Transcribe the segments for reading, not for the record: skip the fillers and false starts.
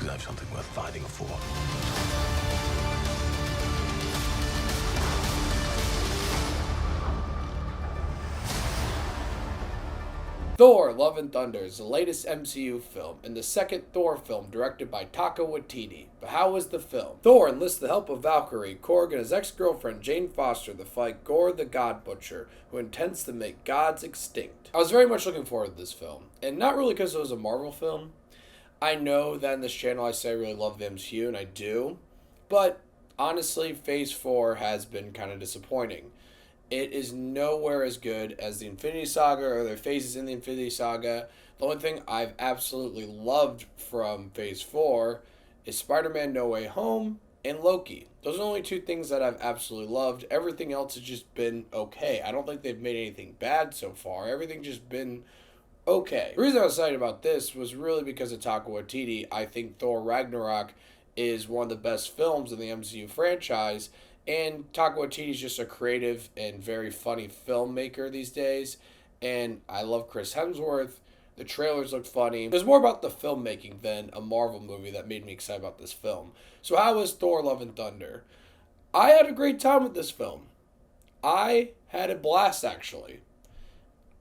because I have something worth fighting for. Thor: Love and Thunder is the latest MCU film and the second Thor film directed by Taika Waititi. But how was the film? Thor enlists the help of Valkyrie, Korg, and his ex-girlfriend Jane Foster to fight Gore the God Butcher, who intends to make gods extinct. I was very much looking forward to this film, and not really because it was a Marvel film. I know that in this channel I say I really love the MCU, and I do, but honestly, Phase 4 has been kind of disappointing. It is nowhere as good as the Infinity Saga or their phases in the Infinity Saga. The only thing I've absolutely loved from Phase 4 is Spider-Man No Way Home and Loki. Those are the only two things that I've absolutely loved. Everything else has just been okay. I don't think they've made anything bad so far. Everything's just been okay. The reason I was excited about this was really because of Taika Waititi. I think Thor Ragnarok is one of the best films in the MCU franchise, and Taika Waititi is just a creative and very funny filmmaker these days. And I love Chris Hemsworth. The trailers look funny. There's more about the filmmaking than a Marvel movie that made me excited about this film. So how was Thor: Love and Thunder? I had a great time with this film. I had a blast, actually.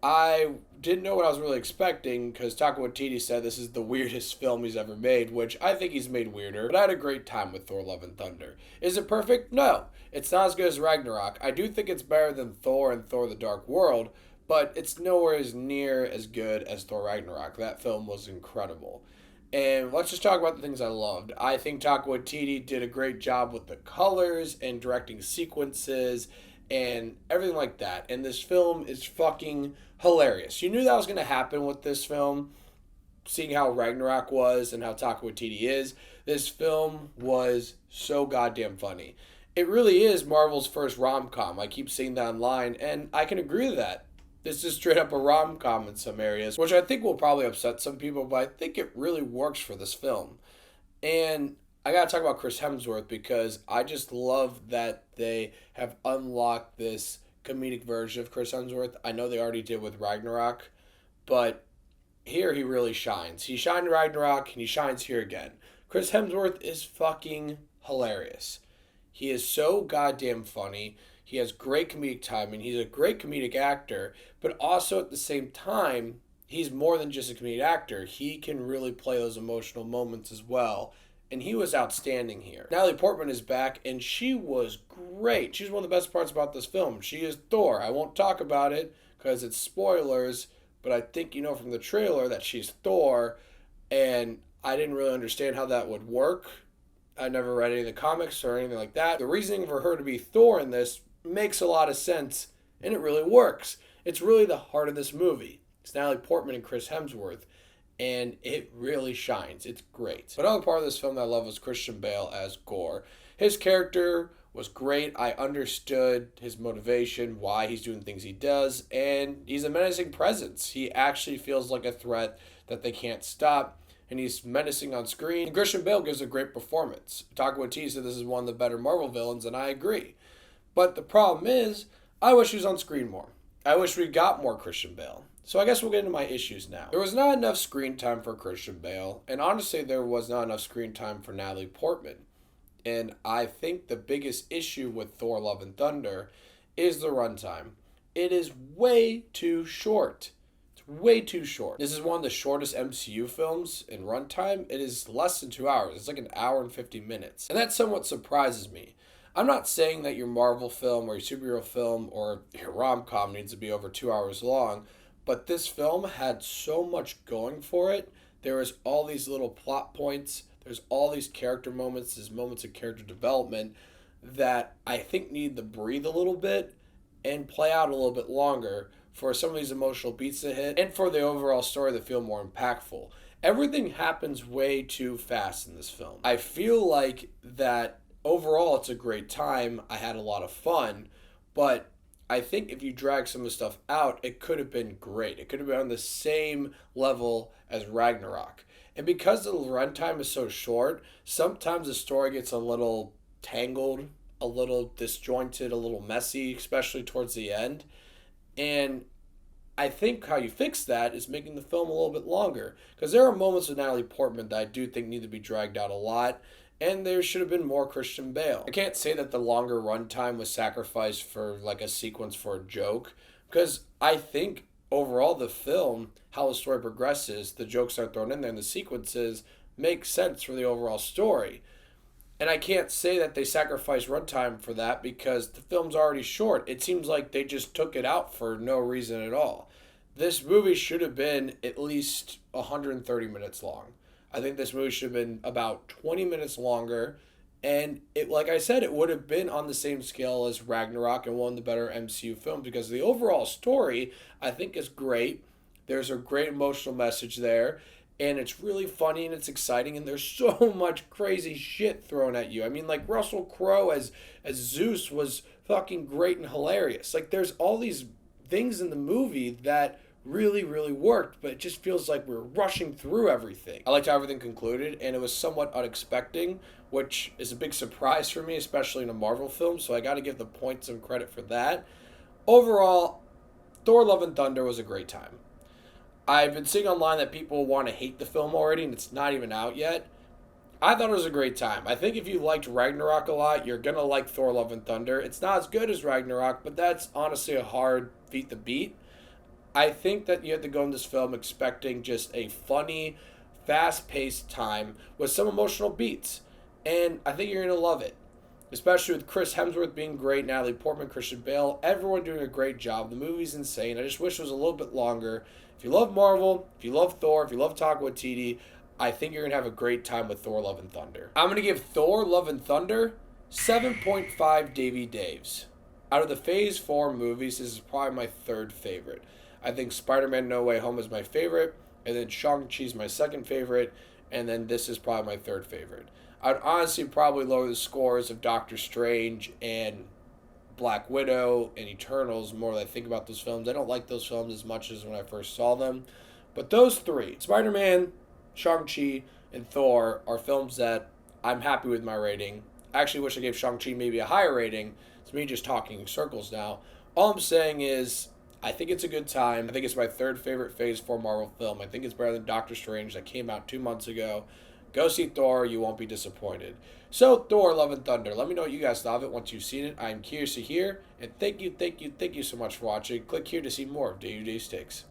I didn't know what I was really expecting because Taika Waititi said this is the weirdest film he's ever made, which I think he's made weirder. But I had a great time with Thor: Love and Thunder. Is it perfect? No. It's not as good as Ragnarok. I do think it's better than Thor and Thor: The Dark World, but it's nowhere as near as good as Thor Ragnarok. That film was incredible. And let's just talk about the things I loved. I think Taika Waititi did a great job with the colors and directing sequences and everything like that. And this film is fucking hilarious. You knew that was going to happen with this film, seeing how Ragnarok was and how Taika Waititi is. This film was so goddamn funny. It really is Marvel's first rom-com. I keep seeing that online, and I can agree with that. This is straight up a rom-com in some areas, which I think will probably upset some people, but I think it really works for this film. And I gotta talk about Chris Hemsworth because I just love that they have unlocked this comedic version of Chris Hemsworth. I know they already did with Ragnarok, but here he really shines. He shined in Ragnarok, and he shines here again. Chris Hemsworth is fucking hilarious. He is so goddamn funny. He has great comedic timing. He's a great comedic actor, but also at the same time, he's more than just a comedic actor. He can really play those emotional moments as well. And he was outstanding here. Natalie Portman is back, and she was great. She's one of the best parts about this film. She is Thor. I won't talk about it because it's spoilers, but I think you know from the trailer that she's Thor, and I didn't really understand how that would work. I never read any of the comics or anything like that. The reasoning for her to be Thor in this makes a lot of sense, and it really works. It's really the heart of this movie. It's Natalie Portman and Chris Hemsworth, and it really shines. It's great. But another part of this film that I love was Christian Bale as Gore. His character was great. I understood his motivation, why he's doing things he does, and he's a menacing presence. He actually feels like a threat that they can't stop, and he's menacing on screen. And Christian Bale gives a great performance. Taika Waititi said this is one of the better Marvel villains, and I agree. But the problem is, I wish he was on screen more. I wish we got more Christian Bale. So I guess we'll get into my issues now. There was not enough screen time for Christian Bale, and honestly, there was not enough screen time for Natalie Portman. And I think the biggest issue with Thor: Love and Thunder is the runtime. It is way too short. It's way too short. This is one of the shortest MCU films in runtime. It is less than 2 hours. It's like an hour and 50 minutes. And that somewhat surprises me. I'm not saying that your Marvel film or your superhero film or your rom-com needs to be over 2 hours long, but this film had so much going for it. There was all these little plot points. There's all these character moments, these moments of character development that I think need to breathe a little bit and play out a little bit longer for some of these emotional beats to hit and for the overall story to feel more impactful. Everything happens way too fast in this film. I feel like that overall it's a great time. I had a lot of fun, but I think if you drag some of the stuff out, it could have been great. It could have been on the same level as Ragnarok. And because the runtime is so short, sometimes the story gets a little tangled, a little disjointed, a little messy, especially towards the end. And I think how you fix that is making the film a little bit longer. Because there are moments with Natalie Portman that I do think need to be dragged out a lot. And there should have been more Christian Bale. I can't say that the longer runtime was sacrificed for like a sequence for a joke. Because I think overall the film, how the story progresses, the jokes are thrown in there and the sequences make sense for the overall story. And I can't say that they sacrificed runtime for that because the film's already short. It seems like they just took it out for no reason at all. This movie should have been at least 130 minutes long. I think this movie should have been about 20 minutes longer. And it, like I said, it would have been on the same scale as Ragnarok and one of the better MCU films because the overall story, I think, is great. There's a great emotional message there. And it's really funny and it's exciting and there's so much crazy shit thrown at you. I mean, like Russell Crowe as Zeus was fucking great and hilarious. Like there's all these things in the movie that really, really worked, but it just feels like we're rushing through everything. I liked how everything concluded and it was somewhat unexpected, which is a big surprise for me, especially in a Marvel film, so I gotta give the point some credit for that. Overall, Thor Love and Thunder was a great time. I've been seeing online that people want to hate the film already, and it's not even out yet. I thought it was a great time. I think if you liked Ragnarok a lot, you're going to like Thor Love and Thunder. It's not as good as Ragnarok, but that's honestly a hard feat to beat. I think that you have to go in this film expecting just a funny, fast-paced time with some emotional beats. And I think you're going to love it. Especially with Chris Hemsworth being great, Natalie Portman, Christian Bale, everyone doing a great job. The movie's insane. I just wish it was a little bit longer. If you love Marvel, if you love Thor, if you love Taika Waititi, I think you're going to have a great time with Thor Love and Thunder. I'm going to give Thor Love and Thunder 7.5 Davey Daves. Out of the Phase 4 movies, this is probably my third favorite. I think Spider-Man No Way Home is my favorite, and then Shang-Chi's my second favorite, and then this is probably my third favorite. I'd honestly probably lower the scores of Doctor Strange and Black Widow and Eternals more than I think about those films. I don't like those films as much as when I first saw them. But those three, Spider-Man, Shang-Chi, and Thor, are films that I'm happy with my rating. I actually wish I gave Shang-Chi maybe a higher rating. It's me just talking in circles now. All I'm saying is I think it's a good time. I think it's my third favorite Phase 4 Marvel film. I think it's better than Doctor Strange that came out 2 months ago. Go see Thor. You won't be disappointed. So, Thor, Love and Thunder. Let me know what you guys thought of it once you've seen it. I'm curious to hear. And thank you so much for watching. Click here to see more of Davey's Takes.